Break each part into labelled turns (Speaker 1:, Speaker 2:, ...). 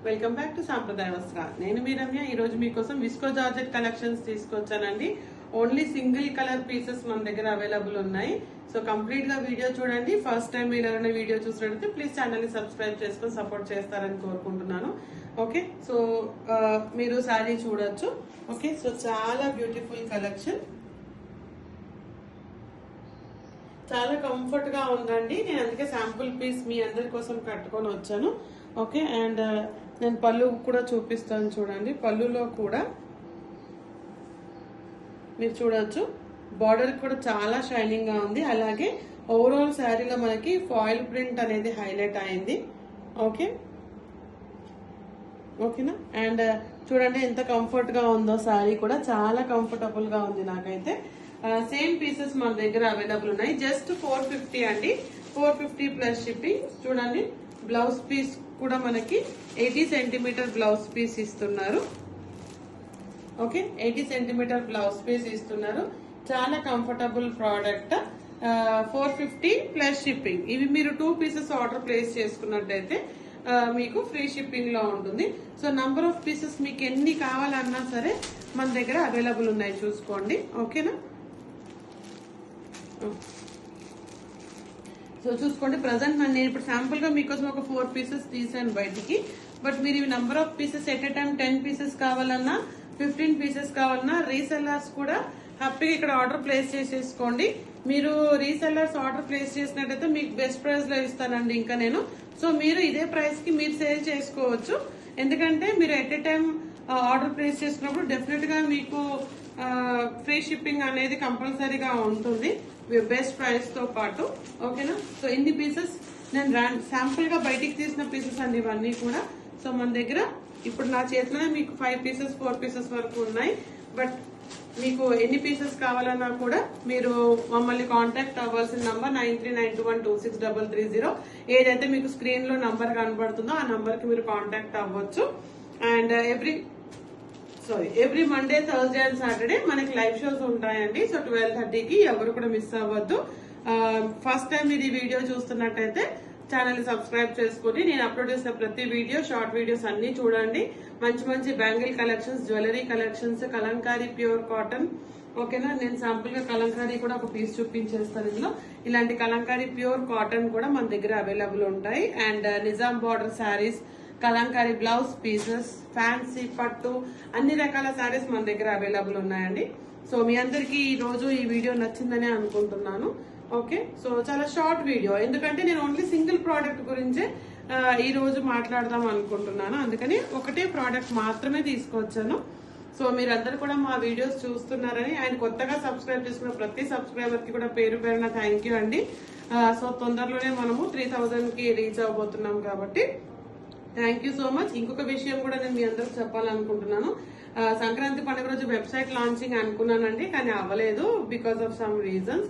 Speaker 1: Welcome back to సాంప్రదాయ వస్త్ర. నేను మీ రమ్య. ఈ రోజు మీకోసం విస్కో జార్జెట్ కలెక్షన్స్ తీసుకొచ్చానండి. ఓన్లీ సింగిల్ కలర్ పీసెస్ మన దగ్గర అవైలబుల్ ఉన్నాయి. సో కంప్లీట్ గా వీడియో చూడండి. ఫస్ట్ టైం మీరు ఎవరైనా వీడియో చూసినట్లయితే ప్లీజ్ ఛానల్ ని సబ్స్క్రైబ్ చేసుకొని సపోర్ట్ చేస్తారని కోరుకుంటున్నాను. ఓకే, సో మీరు శారీ చూడొచ్చు. ఓకే, సో చాలా బ్యూటిఫుల్ కలెక్షన్, చాలా కంఫర్ట్ గా ఉందండి. నేను అందుకే శాంపుల్ పీస్ మీ అందరి కోసం కట్టుకొని వచ్చాను. ఓకే, అండ్ నేను పళ్ళు కూడా చూపిస్తాను చూడండి. పళ్ళులో కూడా మీరు చూడొచ్చు, బార్డర్ కూడా చాలా షైనింగ్ గా ఉంది. అలాగే ఓవరాల్ శారీలో మనకి ఫాయిల్ ప్రింట్ అనేది హైలైట్ అయింది. ఓకే ఓకేనా, అండ్ చూడండి ఎంత కంఫర్ట్ గా ఉందో. శారీ కూడా చాలా కంఫర్టబుల్ గా ఉంది నాకైతే. సేమ్ పీసెస్ మన దగ్గర అవైలబుల్ ఉన్నాయి. జస్ట్ 450 అండి, 450 ప్లస్ షిప్పింగ్. చూడండి, బ్లౌజ్ పీస్ కూడా మనకి 80 సెంటీమీటర్ బ్లౌజ్ పీస్ ఇస్తున్నారు. ఓకే, 80 సెంటీమీటర్ బ్లౌజ్ పీస్ ఇస్తున్నారు. చాలా కంఫర్టబుల్ ప్రోడక్ట్. 450 plus shipping. ఇవి మీరు 2 పీసెస్ ఆర్డర్ ప్లేస్ చేసుకున్నట్టయితే మీకు ఫ్రీ షిప్పింగ్ లో ఉంటుంది. సో నంబర్ ఆఫ్ పీసెస్ మీకు ఎన్ని కావాలన్నా సరే మన దగ్గర అవైలబుల్ ఉన్నాయి, చూసుకోండి. ఓకేనా, సో చూసుకోండి. ప్రజెంట్ నేను ఇప్పుడు శాంపుల్ గా మీకోసం ఒక 4 పీసెస్ తీసాను బయటికి. బట్ మీరు ఇవి number of pieces at a time 10 pieces కావాలన్నా 15 పీసెస్ కావాలన్నా రీసెల్లర్స్ కూడా హ్యాపీగా ఇక్కడ ఆర్డర్ ప్లేస్ చేసేసుకోండి. మీరు రీసెల్లర్స్ ఆర్డర్ ప్లేస్ చేసినట్టయితే మీకు బెస్ట్ ప్రైస్ లో ఇస్తానండి ఇంకా నేను. సో మీరు ఇదే ప్రైస్ కి మీరు సేల్ చేసుకోవచ్చు. ఎందుకంటే మీరు at a time order place చేసుకున్నప్పుడు డెఫినెట్ గా మీకు ఫ్రీ షిప్పింగ్ అనేది కంపల్సరీగా ఉంటుంది బెస్ట్ ప్రైస్ తో పాటు. ఓకేనా, సో ఇన్ని పీసెస్ నేను శాంపుల్ గా బయటికి తీసిన పీసెస్ అండి ఇవన్నీ కూడా. సో మన దగ్గర ఇప్పుడు నా చేతిలోనే మీకు 5 పీసెస్ 4 పీసెస్ వరకు ఉన్నాయి. బట్ మీకు ఎన్ని పీసెస్ కావాలన్నా కూడా మీరు మమ్మల్ని కాంటాక్ట్ అవ్వాల్సిన నంబర్ 9392126330. ఏదైతే మీకు స్క్రీన్ లో నంబర్ కనబడుతుందో ఆ నంబర్ కి మీరు కాంటాక్ట్ అవ్వచ్చు. And every Monday, Thursday and Saturday మనకి లైవ్ షోస్ ఉంటాయండి. సో 12:30కి ఎవరు కూడా మిస్ అవ్వద్దు. ఫస్ట్ టైం మీరు ఈ వీడియో చూస్తున్నట్టయితే ఛానల్ ని సబ్స్క్రైబ్ చేసుకుని నేను అప్లోడ్ చేసిన ప్రతి వీడియో, షార్ట్ వీడియోస్ అన్ని చూడండి. మంచి మంచి bangle collections, jewellery collections, Kalamkari pure cotton. ఓకేనా, నేను శాంపుల్ గా కలంకారీ కూడా ఒక పీస్ చూపించేస్తాను ఇందులో. ఇలాంటి కలంకారీ ప్యూర్ కాటన్ కూడా మన దగ్గర అవైలబుల్ ఉంటాయి. And Nizam border saris, Kalamkari blouse pieces, fancy పట్టు, అన్ని రకాల శారీస్ మన దగ్గర అవైలబుల్ ఉన్నాయండి. సో మీ అందరికి ఈ రోజు ఈ వీడియో నచ్చిందని అనుకుంటున్నాను. ఓకే, సో చాలా షార్ట్ వీడియో, ఎందుకంటే నేను ఓన్లీ సింగిల్ ప్రోడక్ట్ గురించే ఈ రోజు మాట్లాడదాం అనుకుంటున్నాను. అందుకని ఒకటే ప్రోడక్ట్ మాత్రమే తీసుకొచ్చాను. సో మీరందరూ కూడా మా వీడియోస్ చూస్తున్నారని, ఆయన కొత్తగా సబ్స్క్రైబ్ చేసుకున్న ప్రతి సబ్స్క్రైబర్ కి కూడా పేరు పేరున థ్యాంక్ యూ అండి. సో తొందరలోనే మనము 3000 కి రీచ్ అవబోతున్నాం కాబట్టి థ్యాంక్ యూ సో మచ్. ఇంకొక విషయం కూడా నేను మీ అందరికి చెప్పాలనుకుంటున్నాను. సంక్రాంతి పండుగ రోజు వెబ్సైట్ లాంచింగ్ అనుకున్నానండి, కానీ అవ్వలేదు because of some reasons.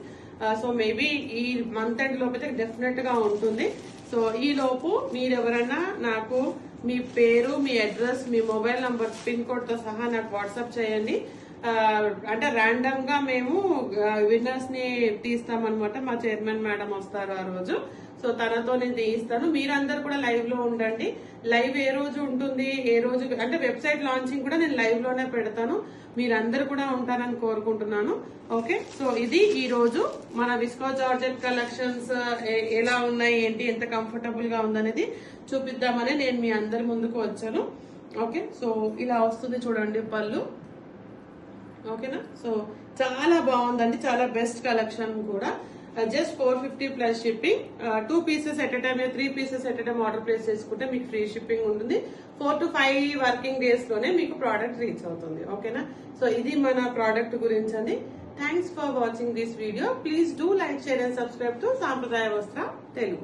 Speaker 1: So maybe ఈ మంత్ ఎండ్ లోపైతే డెఫినెట్ గా ఉంటుంది. సో ఈ లోపు మీరెవరైనా నాకు మీ పేరు, మీ అడ్రస్, మీ మొబైల్ నంబర్, పిన్ కోడ్ తో సహా నాకు వాట్సాప్ చేయండి. అంటే ర్యాండమ్ గా మేము విన్నర్స్ ని తీస్తామన్నమాట. మా చైర్మన్ మేడం వస్తారు ఆ రోజు. సో తనతో నేను తీయిస్తాను. మీరందరూ కూడా లైవ్ లో ఉండండి. లైవ్ ఏ రోజు ఉంటుంది, ఏ రోజు అంటే వెబ్సైట్ లాంచింగ్ కూడా నేను లైవ్ లోనే పెడతాను. మీరందరూ కూడా ఉంటారని కోరుకుంటున్నాను. ఓకే, సో ఇది ఈ రోజు మన విస్కో జార్జెట్ కలెక్షన్స్ ఎలా ఉన్నాయి, ఏంటి, ఎంత కంఫర్టబుల్ గా ఉందనేది చూపిద్దామని నేను మీ అందరి ముందుకు వచ్చాను. ఓకే, సో ఇలా వస్తుంది చూడండి పళ్ళు. ఓకేనా, సో చాలా బాగుందండి, చాలా బెస్ట్ కలెక్షన్ కూడా. Just 450 plus shipping. 2 pieces at a time, 3 pieces at a time order place చేసుకుంటే మీకు ఫ్రీ షిప్పింగ్ ఉంటుంది. 4 to 5 వర్కింగ్ డేస్ లోనే మీకు ప్రోడక్ట్ రీచ్ అవుతుంది. ఓకేనా, సో ఇది మన ప్రోడక్ట్ గురించి అండి. Thanks for watching this video. Please do like, share and subscribe to సాంప్రదాయ వస్త్ర తెలుగు.